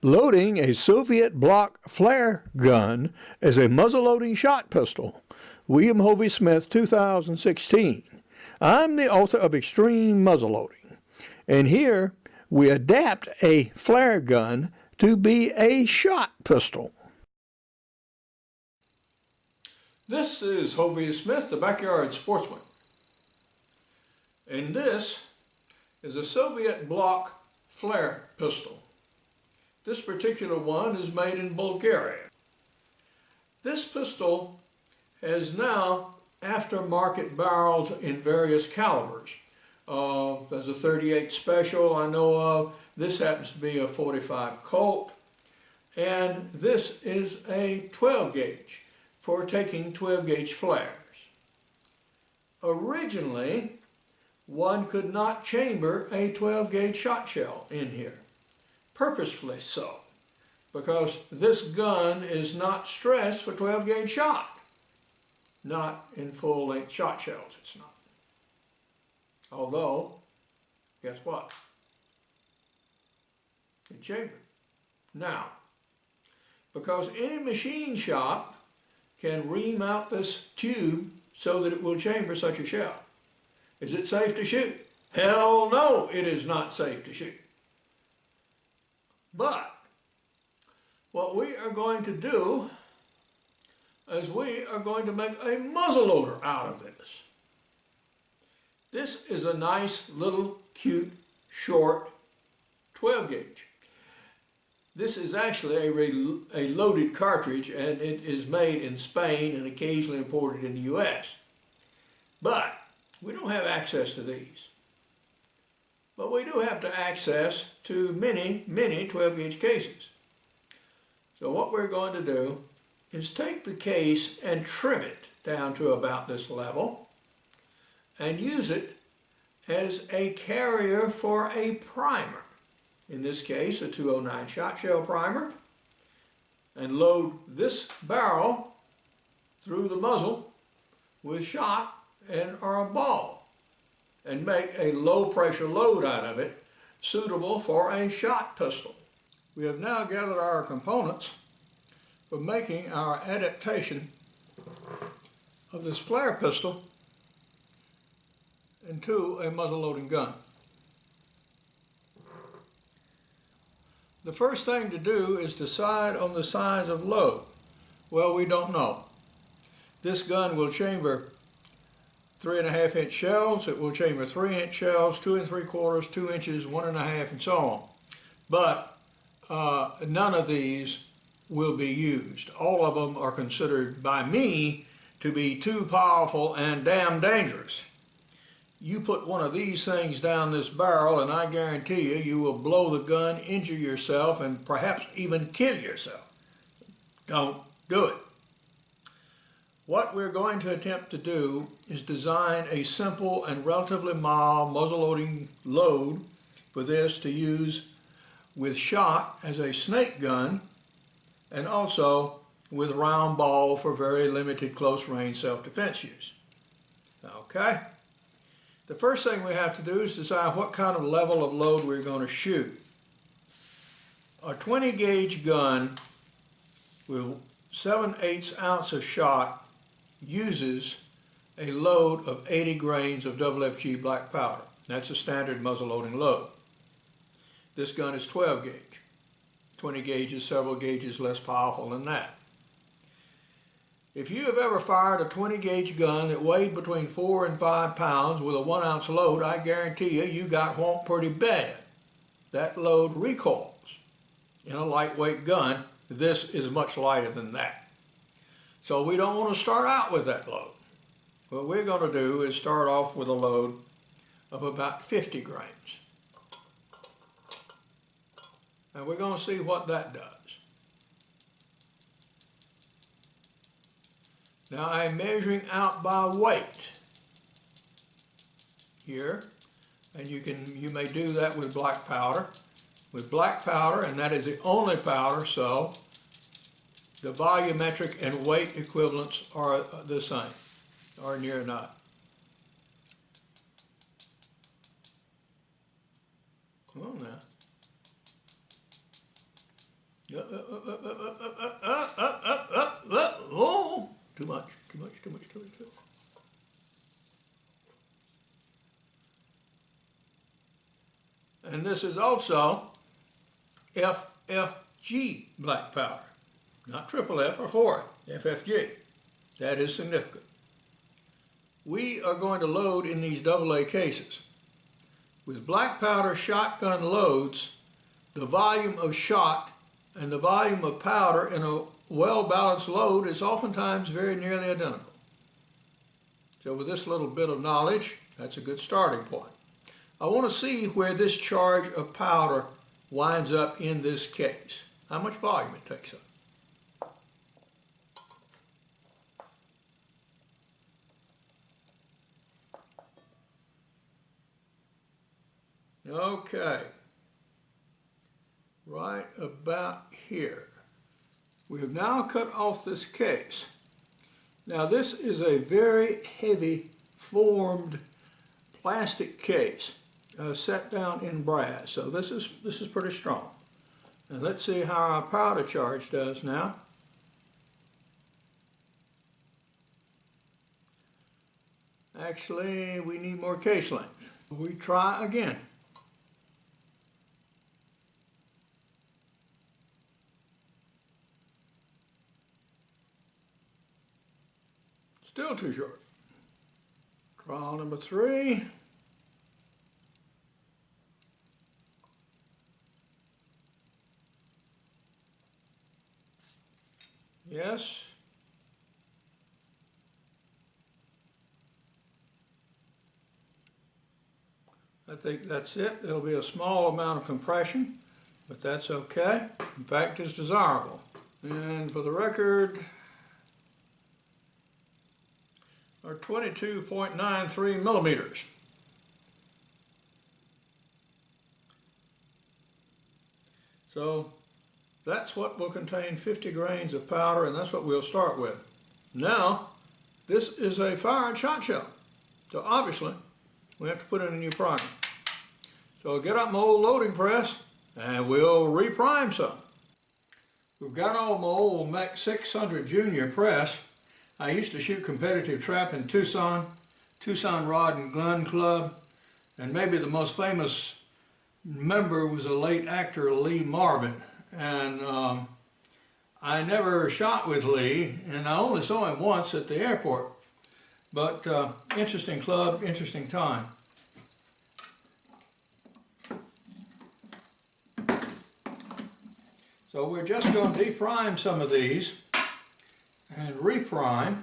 loading a Soviet block flare gun as a muzzle-loading shot pistol. William Hovey Smith, 2016. I'm the author of Extreme Muzzleloading, and here we adapt a flare gun to be a shot pistol. This is Hovey Smith, the Backyard Sportsman, and this is a Soviet block flare pistol. This particular one is made in Bulgaria. This pistol has now aftermarket barrels in various calibers. There's a 38 Special I know of. This happens to be a 45 Colt. And this is a 12 gauge for taking 12 gauge flares. Originally, one could not chamber a 12 gauge shot shell in here. Purposefully so, because this gun is not stressed for 12 gauge shot. Not in full length shot shells, it's not. Although, guess what? It's chambered. Now, because any machine shop can remount this tube so that it will chamber such a shell. Is it safe to shoot? Hell no, it is not safe to shoot. But what we are going to do is we are going to make a muzzleloader out of this. This is a nice little cute short 12 gauge. This is actually a loaded cartridge, and it is made in Spain and occasionally imported in the US. But we don't have access to these. But we do have access to many 12 gauge cases. So what we're going to do is take the case and trim it down to about this level and use it as a carrier for a primer. In this case, a 209 shot shell primer, and load this barrel through the muzzle with shot or a ball, and make a low pressure load out of it suitable for a shot pistol. We have now gathered our components for making our adaptation of this flare pistol into a muzzle loading gun. The first thing to do is decide on the size of load. Well, we don't know. This gun will chamber 3.5 inch shells, it will chamber 3 inch shells, 2 3/4, 2 inches, 1.5, and so on. But none of these will be used. All of them are considered by me to be too powerful and damn dangerous. You put one of these things down this barrel and I guarantee you, you will blow the gun, injure yourself, and perhaps even kill yourself. Don't do it. What we're going to attempt to do is design a simple and relatively mild muzzle-loading load for this to use with shot as a snake gun, and also with round ball for very limited close-range self-defense use. Okay? The first thing we have to do is decide what kind of level of load we're going to shoot. A 20 gauge gun with 7/8 ounce of shot uses a load of 80 grains of FFG black powder. That's a standard muzzle loading load. This gun is 12 gauge. 20 gauge is several gauges less powerful than that. If you have ever fired a 20 gauge gun that weighed between 4 and 5 pounds with a 1 ounce load, I guarantee you got whomped pretty bad. That load recoils. In a lightweight gun, this is much lighter than that. So we don't want to start out with that load. What we're going to do is start off with a load of about 50 grains. And we're going to see what that does. Now I'm measuring out by weight here, and you may do that with black powder. With black powder, and that is the only powder, so the volumetric and weight equivalents are the same, or near enough. Come on now. Oh, too much. And this is also FFG black powder, not triple F or 4 FFG. That is significant. We are going to load in these AA cases. With black powder shotgun loads, the volume of shot and the volume of powder in a well-balanced load is oftentimes very nearly identical. So with this little bit of knowledge, that's a good starting point. I want to see where this charge of powder winds up in this case, how much volume it takes up. Okay, right about here. We have now cut off this case. Now this is a very heavy formed plastic case set down in brass, so this is pretty strong. And let's see how our powder charge does now. Actually, we need more case length. We try again. Still too short. Trial number 3. Yes. I think that's it. It'll be a small amount of compression, but that's okay. In fact, it's desirable. And for the record, are 22.93 millimeters. So that's what will contain 50 grains of powder, and that's what we'll start with. Now, this is a fire and shot shell, so obviously we have to put in a new primer. So I'll get out my old loading press and we'll reprime some. We've got all my old Mech 600 Junior press. I used to shoot competitive trap in Tucson Rod and Gun Club, and maybe the most famous member was a late actor, Lee Marvin. And I never shot with Lee, and I only saw him once at the airport. But interesting club, interesting time. So we're just going to deprime some of these and reprime.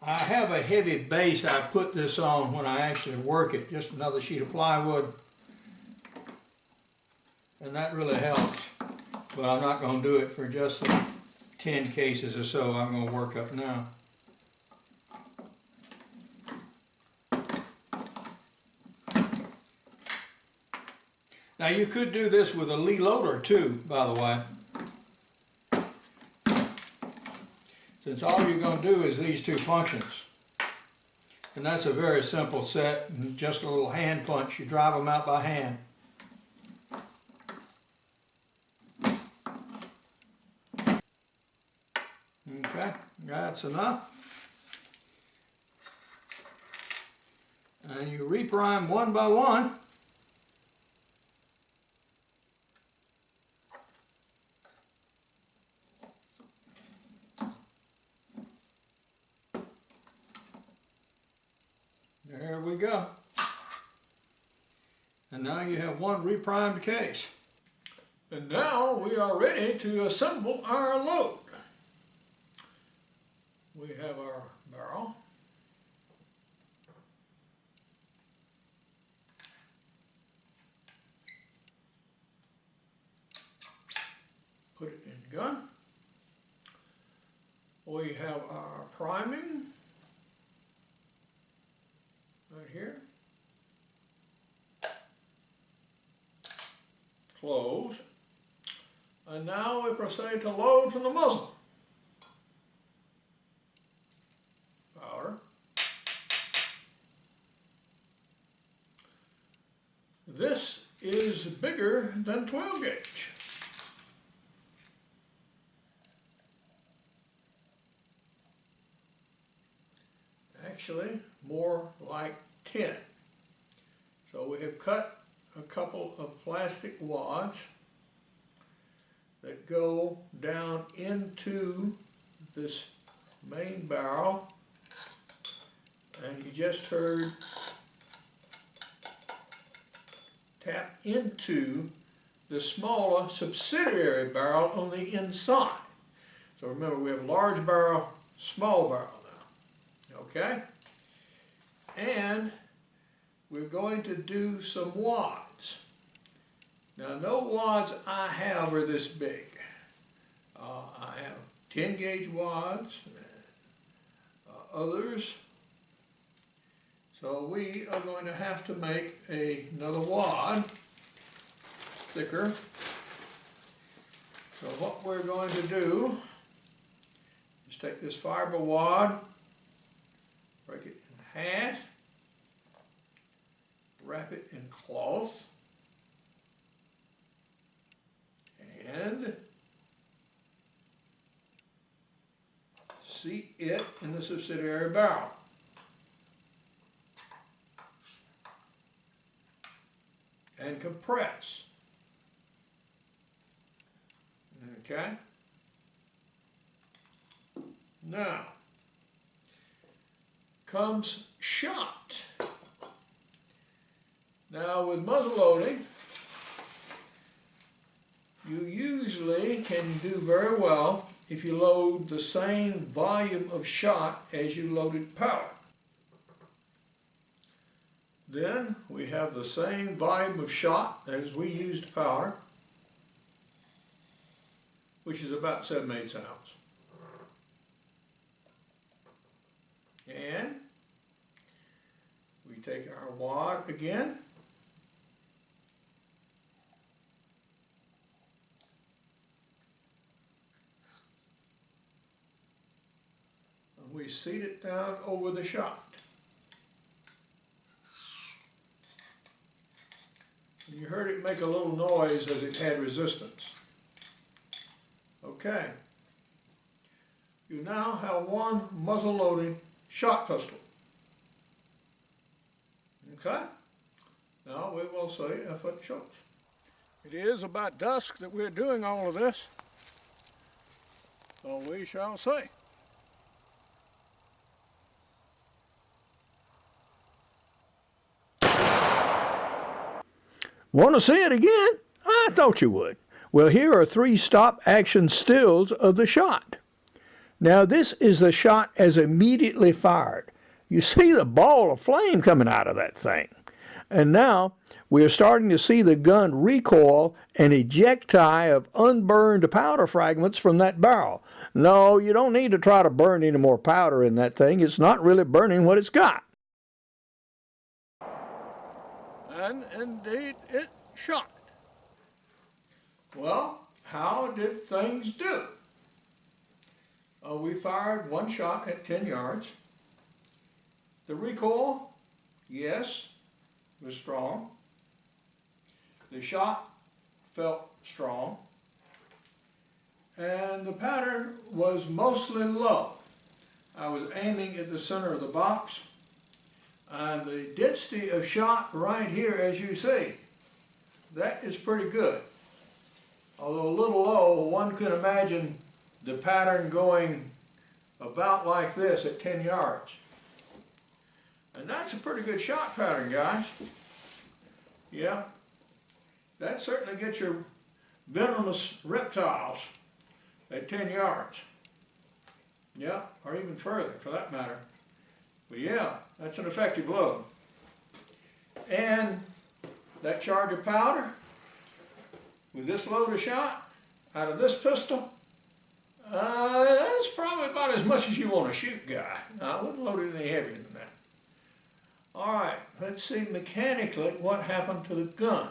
I have a heavy base I put this on when I actually work it, just another sheet of plywood, and that really helps. But I'm not going to do it for just the 10 cases or so I'm going to work up now. Now you could do this with a Lee loader too, by the way. Since all you're going to do is these two functions. And that's a very simple set, and just a little hand punch. You drive them out by hand. Okay, that's enough. And you reprime one by one. There we go. And now you have one reprimed case. And now we are ready to assemble our load. We have our barrel. Put it in the gun. We have our priming right here. Close. And now we proceed to load from the muzzle. Powder. This is bigger than 12 gauge. Actually, more like 10. So we have cut a couple of plastic wads that go down into this main barrel, and you just heard tap into the smaller subsidiary barrel on the inside. So remember, we have large barrel, small barrel now, okay? And we're going to do some wads. Now, no wads I have are this big. I have 10 gauge wads, and, others. So we are going to have to make another wad thicker. So what we're going to do is take this fiber wad, break it in half, wrap it in cloth, and seat it in the subsidiary barrel. And compress. Okay? Now, comes shot. Now with muzzle loading, you usually can do very well if you load the same volume of shot as you loaded powder. Then we have the same volume of shot as we used powder, which is about 7/8 ounce. And we take our wad again, and we seat it down over the shot. You heard it make a little noise as it had resistance. Okay. You now have one muzzle-loaded shot pistol. Okay? Now we will see if it shows. It is about dusk that we're doing all of this, so we shall see. Want to see it again? I thought you would. Well, here are 3 stop-action stills of the shot. Now, this is the shot as immediately fired. You see the ball of flame coming out of that thing. And now, we are starting to see the gun recoil and ejecti of unburned powder fragments from that barrel. No, you don't need to try to burn any more powder in that thing. It's not really burning what it's got. And indeed it shot. Well, how did things do? We fired one shot at 10 yards. The recoil, yes, was strong. The shot felt strong. And the pattern was mostly low. I was aiming at the center of the box. And the density of shot right here, as you see, that is pretty good. Although a little low, one could imagine the pattern going about like this at 10 yards. And that's a pretty good shot pattern, guys. Yeah, that certainly gets your venomous reptiles at 10 yards. Yeah, or even further for that matter. But yeah, that's an effective load. And that charge of powder with this load of shot out of this pistol, that's probably about as much as you want to shoot, guy. I wouldn't load it any heavier than that. All right, let's see mechanically what happened to the gun.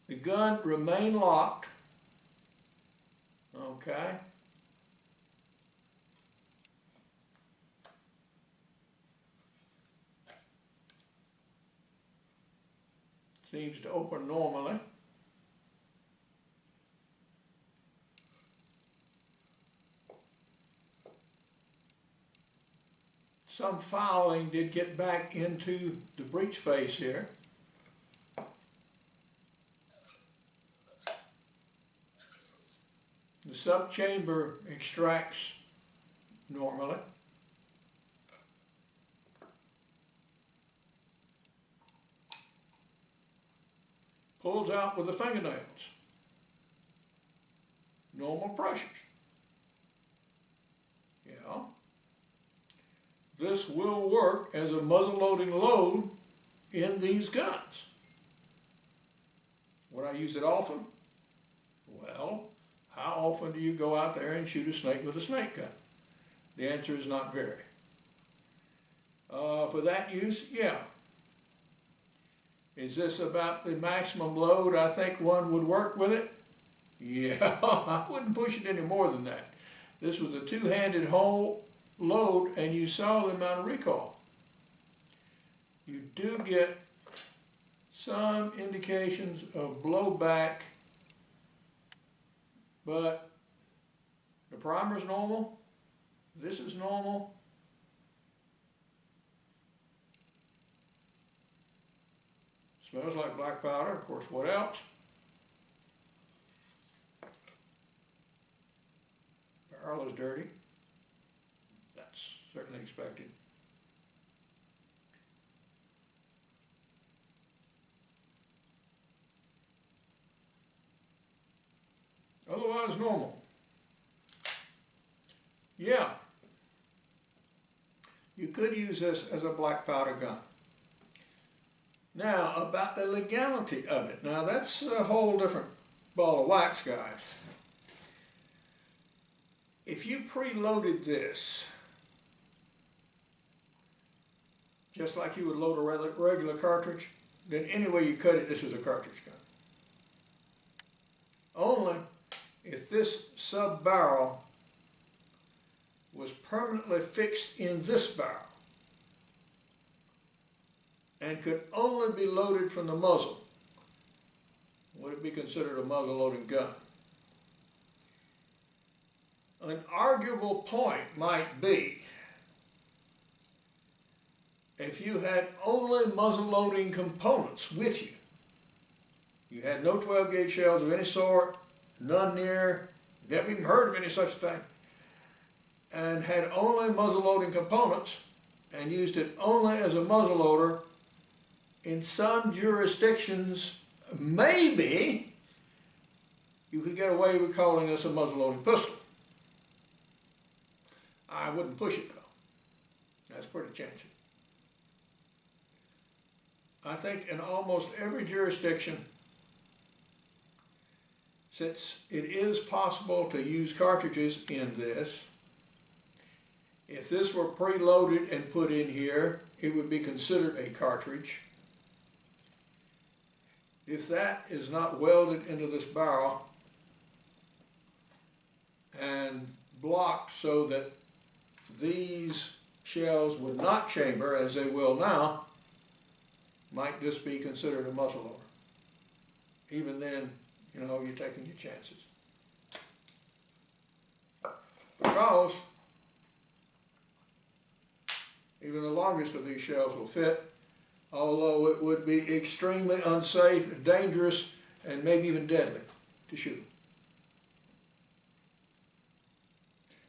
The gun remained locked. Okay. Seems to open normally. Some fouling did get back into the breech face here. The subchamber extracts normally. Pulls out with the fingernails. Normal pressures. Yeah. This will work as a muzzle loading load in these guns. Would I use it often? Well, how often do you go out there and shoot a snake with a snake gun? The answer is not very. For that use, yeah. Is this about the maximum load I think one would work with it? Yeah, I wouldn't push it any more than that. This was a two-handed whole load and you saw the amount of recoil. You do get some indications of blowback, but the primer is normal. This is normal. Smells like black powder. Of course, what else? Barrel is dirty. That's certainly expected. Otherwise normal. Yeah. You could use this as a black powder gun. Now, about the legality of it. Now, that's a whole different ball of wax, guys. If you preloaded this, just like you would load a regular cartridge, then any way you cut it, this was a cartridge gun. Only if this sub-barrel was permanently fixed in this barrel and could only be loaded from the muzzle, would it be considered a muzzle loading gun? An arguable point might be if you had only muzzle loading components with you. You had no 12 gauge shells of any sort, none near, never even heard of any such thing, and had only muzzle loading components and used it only as a muzzle loader. In some jurisdictions, maybe you could get away with calling this a muzzle loading pistol. I wouldn't push it though. That's pretty chancy. I think in almost every jurisdiction, since it is possible to use cartridges in this, if this were preloaded and put in here, it would be considered a cartridge. If that is not welded into this barrel and blocked so that these shells would not chamber as they will now, might this be considered a muzzle loader? Even then, you know, you're taking your chances. Because even the longest of these shells will fit, although it would be extremely unsafe, dangerous, and maybe even deadly to shoot.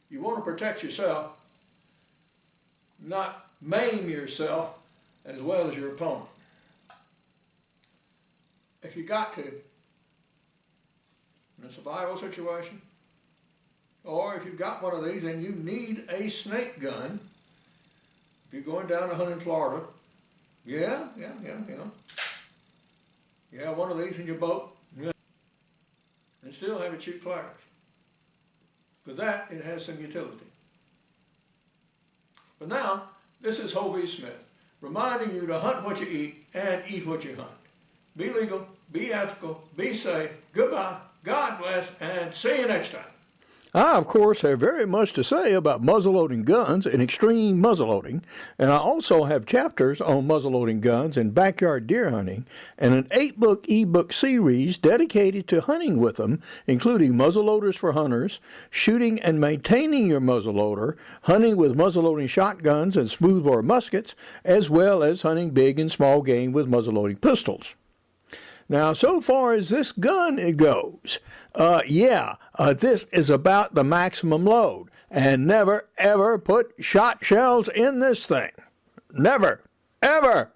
You want to protect yourself, not maim yourself as well as your opponent. If you got to, in a survival situation, or if you've got one of these and you need a snake gun, if you're going down to hunt in Florida, yeah, one of these in your boat, yeah, and still have it shoot flares. For that, it has some utility. But now, this is Hovey Smith, reminding you to hunt what you eat and eat what you hunt. Be legal, be ethical, be safe, goodbye, God bless, and see you next time. I, of course, have very much to say about muzzleloading guns and extreme muzzleloading, and I also have chapters on muzzleloading guns and backyard deer hunting, and an 8-book ebook series dedicated to hunting with them, including muzzleloaders for hunters, shooting and maintaining your muzzleloader, hunting with muzzleloading shotguns and smoothbore muskets, as well as hunting big and small game with muzzleloading pistols. Now, so far as this gun goes, this is about the maximum load. And never, ever put shot shells in this thing. Never, ever.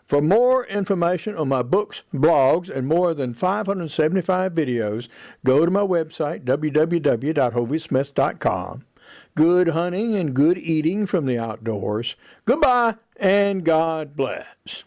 For more information on my books, blogs, and more than 575 videos, go to my website, www.hoviesmith.com. Good hunting and good eating from the outdoors. Goodbye, and God bless.